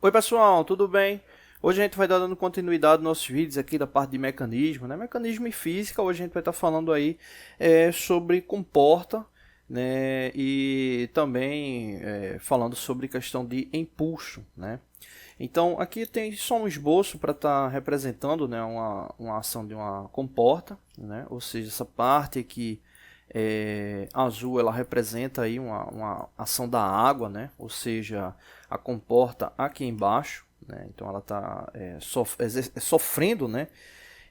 Oi pessoal, tudo bem? Hoje a gente vai dar dando continuidade nos nossos vídeos aqui da parte de mecanismo, né? Mecanismo e física. Hoje a gente vai estar falando aí sobre comporta, né? E também falando sobre questão de empuxo, né? Então aqui tem só um esboço para estar representando, né, uma ação de uma comporta, né? Ou seja, essa parte aqui azul ela representa aí uma ação da água, né? Ou seja, a comporta aqui embaixo, né? Então ela está sofrendo, né,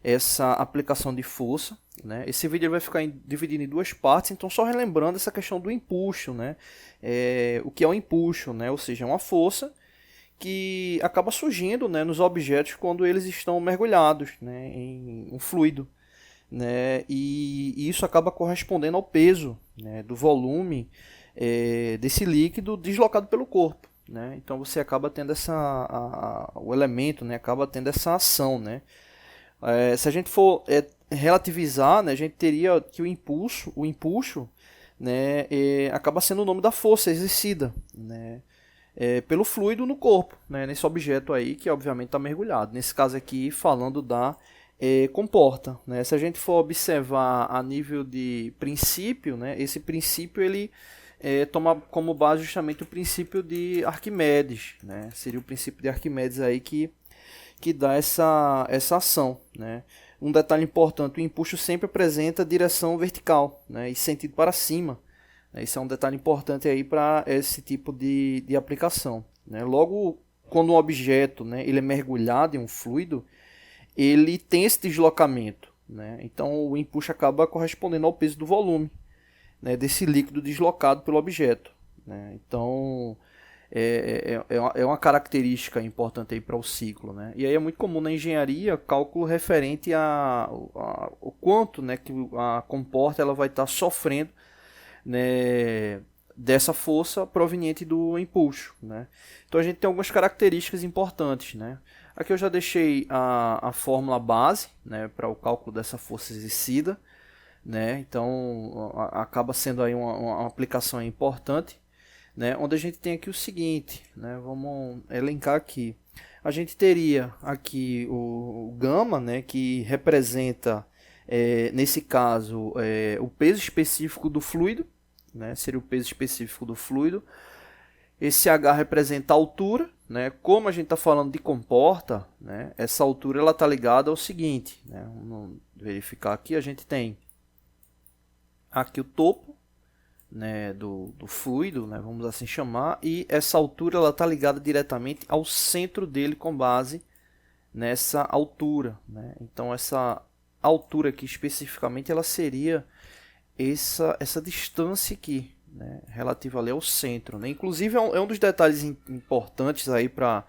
essa aplicação de força, né? Esse vídeo vai ficar dividido em duas partes, então só relembrando essa questão do empuxo, né? O que é o empuxo, né? Ou seja, é uma força que acaba surgindo, né, nos objetos quando eles estão mergulhados, né, em um fluido, né, e isso acaba correspondendo ao peso, né, do volume desse líquido deslocado pelo corpo, né. Então você acaba tendo o elemento, né, acaba tendo essa ação, né. Se a gente for relativizar, né, a gente teria que o empuxo, né, acaba sendo o nome da força exercida, né, pelo fluido no corpo, né, nesse objeto aí que obviamente está mergulhado. Nesse caso aqui, falando da comporta, né? Se a gente for observar a nível de princípio, né, esse princípio ele toma como base justamente o princípio de Arquimedes, né? Seria o princípio de Arquimedes aí que dá essa ação, né? Um detalhe importante, o empuxo sempre apresenta direção vertical, né, e sentido para cima. Isso é um detalhe importante aí para esse tipo de aplicação, né? Logo, quando um objeto, né, ele é mergulhado em um fluido, ele tem esse deslocamento, né? Então o empuxo acaba correspondendo ao peso do volume, né, desse líquido deslocado pelo objeto, né? Então é uma característica importante aí para o ciclo, né? E aí é muito comum na engenharia cálculo referente o quanto, né, que a comporta ela vai estar sofrendo, né, dessa força proveniente do empuxo, né? Então a gente tem algumas características importantes, né? Aqui eu já deixei a fórmula base, né, para o cálculo dessa força exercida, né? Então acaba sendo aí uma aplicação importante, né? Onde a gente tem aqui o seguinte, né? Vamos elencar aqui. A gente teria aqui o gama, né, que representa nesse caso o peso específico do fluido, né? Seria o peso específico do fluido. Esse H representa a altura, né? Como a gente está falando de comporta, né, essa altura ela está ligada ao seguinte, né? Vamos verificar aqui, a gente tem aqui o topo, né, do fluido, né, vamos assim chamar, e essa altura ela está ligada diretamente ao centro dele com base nessa altura, né? Então essa altura aqui especificamente ela seria essa distância aqui, né, relativa ali ao centro, né? Inclusive é um dos detalhes importantes aí para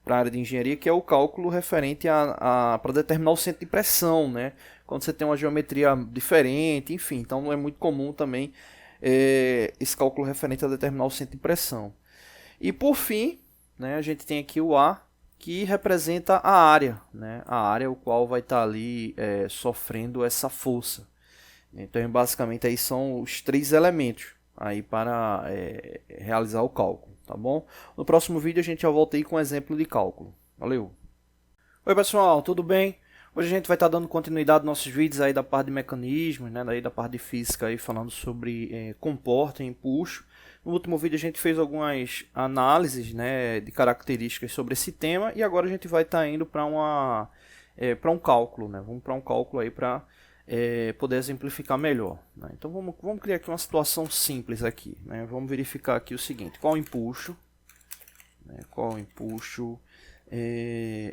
a área de engenharia, que é o cálculo referente para determinar o centro de pressão, né? Quando você tem uma geometria diferente, enfim, então não é muito comum também esse cálculo referente a determinar o centro de pressão. E por fim, né, a gente tem aqui o A, que representa a área, né? A área o qual vai estar ali sofrendo essa força. Então, basicamente, aí são os três elementos aí para realizar o cálculo, tá bom? No próximo vídeo a gente já volta aí com um exemplo de cálculo. Valeu! Oi pessoal, tudo bem? Hoje a gente vai estar dando continuidade nos nossos vídeos aí da parte de mecanismos, né, daí da parte de física aí falando sobre comporta e empuxo. No último vídeo a gente fez algumas análises, né, de características sobre esse tema e agora a gente vai estar indo para para um cálculo, né? Vamos para um cálculo aí para poder exemplificar melhor, né? Então vamos criar aqui uma situação simples aqui, né? Vamos verificar aqui o seguinte: qual o empuxo, né? Qual o empuxo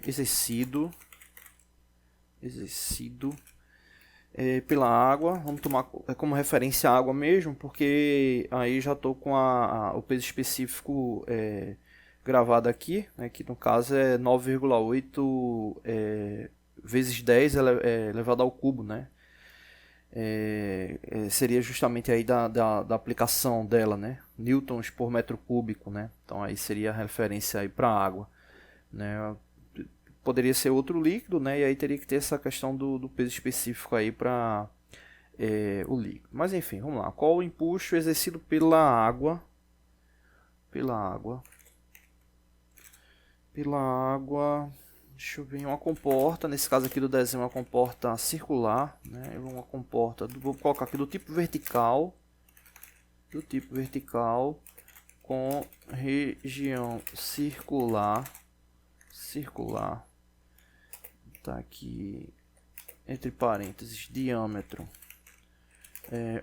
exercido pela água. Vamos tomar como referência a água mesmo, porque aí já estou com o peso específico gravado aqui, né, que no caso é 9,8 vezes 10 elevado ao cubo, né? Seria justamente aí da aplicação dela, né? Newtons por metro cúbico, né? Então aí seria a referência aí para a água, né? Poderia ser outro líquido, né? E aí teria que ter essa questão do peso específico aí para o líquido. Mas enfim, vamos lá. Qual o empuxo exercido pela água pela água, deixa eu ver, uma comporta, nesse caso aqui do desenho, uma comporta circular, né? Uma comporta, vou colocar aqui do tipo vertical, com região circular, tá aqui entre parênteses, diâmetro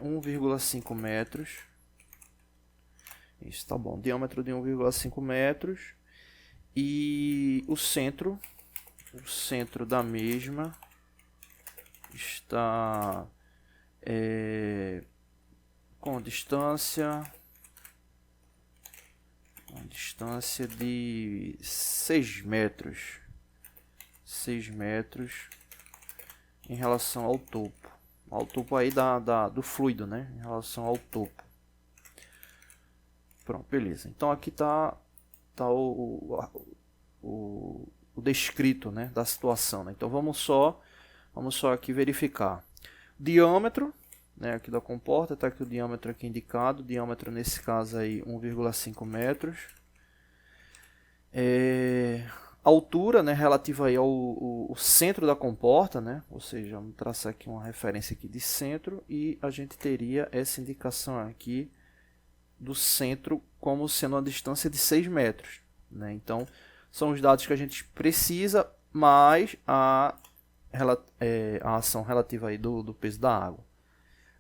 1,5 metros. Isso tá bom, diâmetro de 1,5 metros. E o centro da mesma está com distância de 6 metros. 6 metros em relação ao topo aí do fluido, né? Em relação ao topo. Pronto, beleza. Então aqui tá o descrito, né, da situação, né? Então vamos só aqui verificar. Diâmetro, né, aqui da comporta, tá aqui o diâmetro aqui indicado. Diâmetro nesse caso aí 1,5 metros. Altura, né, relativa aí ao centro da comporta, né? Ou seja, vamos traçar aqui uma referência aqui de centro e a gente teria essa indicação aqui do centro como sendo uma distância de 6 metros, né? Então são os dados que a gente precisa, mais a ação relativa aí do peso da água,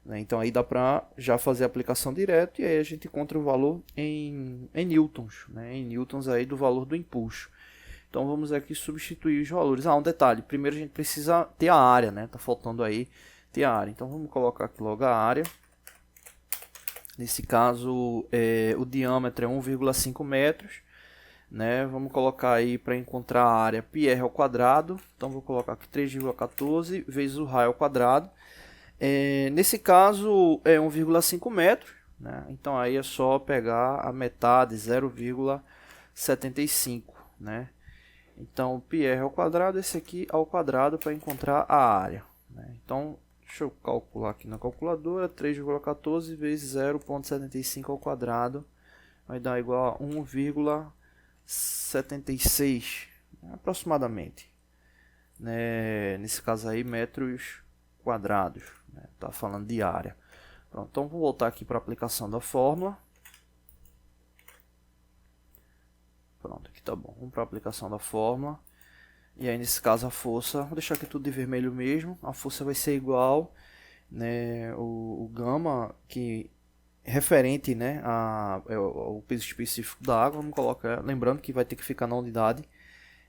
né? Então aí dá para já fazer a aplicação direto e aí a gente encontra o valor em newtons, né? Em newtons aí do valor do impulso. Então vamos aqui substituir os valores. Um detalhe, primeiro a gente precisa ter a área, né? Tá faltando aí ter a área. Então vamos colocar aqui logo a área. Nesse caso, o diâmetro é 1,5 metros, né? Vamos colocar aí para encontrar a área πr ao quadrado. Então vou colocar aqui 3,14 vezes o raio ao quadrado. Nesse caso é 1,5 metros, né? Então aí é só pegar a metade, 0,75, né? Então, πr ao quadrado, esse aqui ao quadrado para encontrar a área, né? Então, deixa eu calcular aqui na calculadora, 3,14 vezes 0,75 ao quadrado vai dar igual a 1,76, né, aproximadamente, né? Nesse caso aí, metros quadrados, né? Tá falando de área. Pronto, então vou voltar aqui para a aplicação da fórmula. Pronto, aqui tá bom. Vamos para a aplicação da fórmula. E aí, nesse caso, a força, vou deixar aqui tudo de vermelho mesmo. A força vai ser igual, né, o gama, que referente, né, ao peso específico da água. Vamos colocar, lembrando que vai ter que ficar na unidade,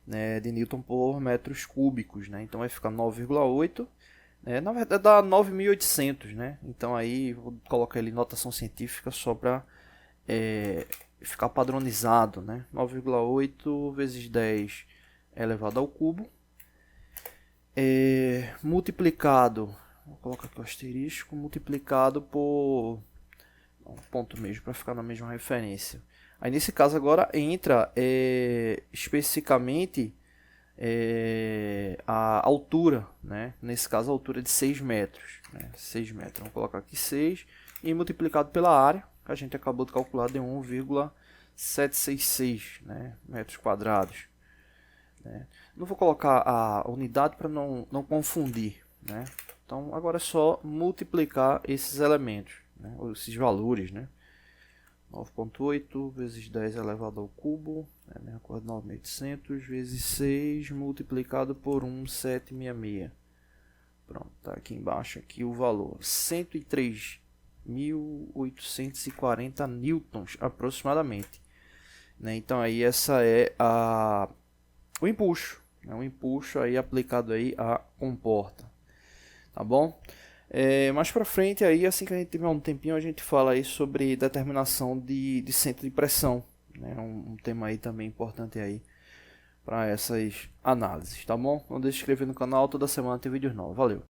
né, de Newton por metros cúbicos, né? Então vai ficar 9,8. Na verdade dá 9.800, né? Então aí vou colocar ele em notação científica só para ficar padronizado, né? 9,8 vezes 10 elevado ao cubo, multiplicado, vou colocar aqui o asterisco, multiplicado por um ponto mesmo, para ficar na mesma referência. Aí nesse caso agora entra especificamente a altura, né? Nesse caso a altura de 6 metros, né? 6 metros, vamos colocar aqui 6 e multiplicado pela área, que a gente acabou de calcular, de 1,766, né, metros quadrados, né? Não vou colocar a unidade para não confundir, né? Então agora é só multiplicar esses elementos, né, esses valores, né? 9,8 vezes 10 elevado ao cubo, né, 9.800 vezes 6 multiplicado por 1,766. Pronto, tá aqui embaixo aqui o valor, 103.840 newtons aproximadamente, né? Então aí essa é o impulso, né? O impulso aí aplicado aí à comporta, tá bom? Mais pra frente aí, assim que a gente tiver um tempinho, a gente fala aí sobre determinação de centro de pressão, né? Um tema aí também importante aí para essas análises, tá bom? Não deixe de se inscrever no canal, toda semana tem vídeos novos. Valeu!